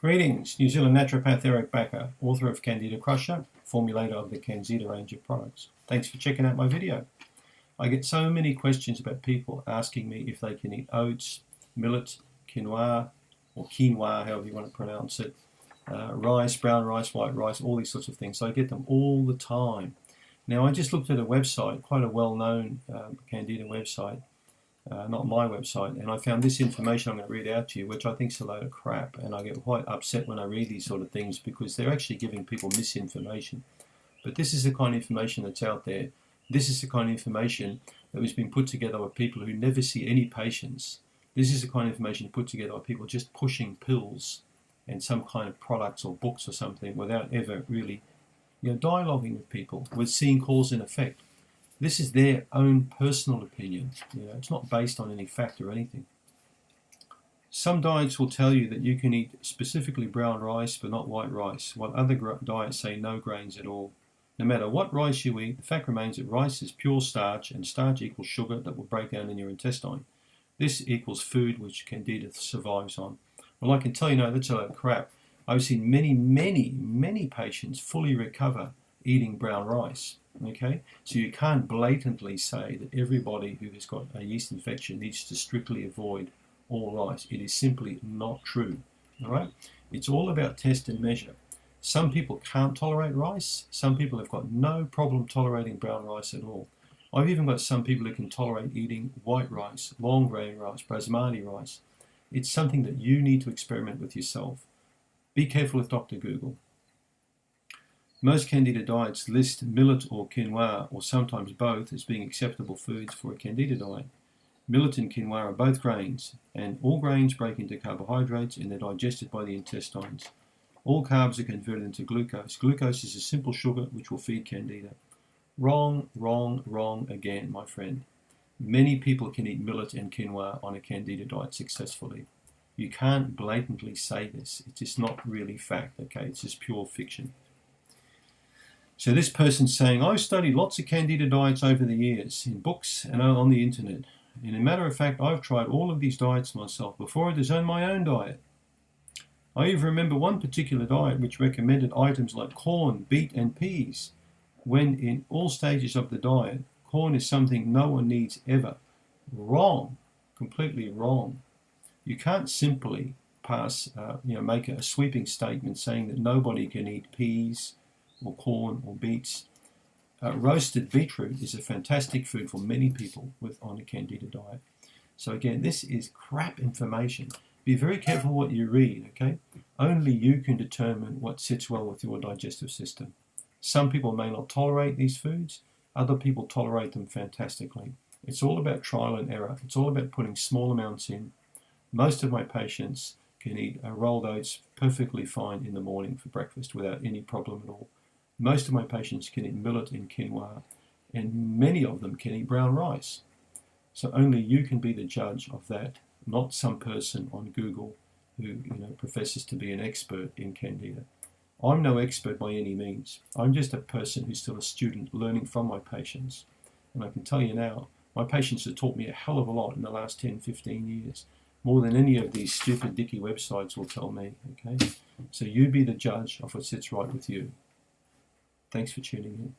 Greetings, New Zealand naturopath Eric Bakker, author of Candida Crusher, formulator of the Candida range of products. Thanks for checking out my video. I get so many questions about people asking me if they can eat oats, millet, quinoa, or quinoa, however you want to pronounce it, rice, brown rice, white rice, all these sorts of things. So I get them all the time. Now I just looked at a website, quite a well-known Candida website, not my website, and I found this information I'm going to read out to you, which I think is a load of crap, and I get quite upset when I read these sort of things because they're actually giving people misinformation. But this is the kind of information that's out there. This is the kind of information that has been put together by people who never see any patients. This is the kind of information put together by people just pushing pills and some kind of products or books or something without ever really, dialoguing with people, with seeing cause and effect. This is their own personal opinion. It's not based on any fact or anything. Some diets will tell you that you can eat specifically brown rice but not white rice, while other diets say no grains at all. No matter what rice you eat, the fact remains that rice is pure starch, and starch equals sugar that will break down in your intestine. This equals food which Candida survives on. Well, I can tell you, no, that's a load of crap. I've seen many patients fully recover eating brown rice. Okay, so you can't blatantly say that everybody who has got a yeast infection needs to strictly avoid all rice. It is simply not true. All right, it's all about test and measure. Some people can't tolerate rice. Some people have got no problem tolerating brown rice at all. I've even got some people who can tolerate eating white rice, long grain rice, basmati rice. It's something that you need to experiment with yourself. Be careful with Dr. Google. Most Candida diets list millet or quinoa, or sometimes both, as being acceptable foods for a Candida diet. Millet and quinoa are both grains, and all grains break into carbohydrates and they're digested by the intestines. All carbs are converted into glucose. Glucose is a simple sugar which will feed Candida. Wrong, wrong, wrong again, my friend. Many people can eat millet and quinoa on a Candida diet successfully. You can't blatantly say this. It's just not really fact, okay? It's just pure fiction. So this person's saying, I've studied lots of Candida diets over the years, in books and on the internet. And as a matter of fact, I've tried all of these diets myself before I designed my own diet. I even remember one particular diet which recommended items like corn, beet and peas, when in all stages of the diet, corn is something no one needs ever. Wrong. Completely wrong. You can't simply make a sweeping statement saying that nobody can eat peas or corn or beets. Roasted beetroot is a fantastic food for many people on a Candida diet. So again, this is crap information. Be very careful what you read, okay? Only you can determine what sits well with your digestive system. Some people may not tolerate these foods. Other people tolerate them fantastically. It's all about trial and error. It's all about putting small amounts in. Most of my patients can eat rolled oats perfectly fine in the morning for breakfast without any problem at all. Most of my patients can eat millet and quinoa, and many of them can eat brown rice. So only you can be the judge of that, not some person on Google who professes to be an expert in Candida. I'm no expert by any means. I'm just a person who's still a student learning from my patients. And I can tell you now, my patients have taught me a hell of a lot in the last 10, 15 years. More than any of these stupid dicky websites will tell me, okay? So you be the judge of what sits right with you. Thanks for tuning in.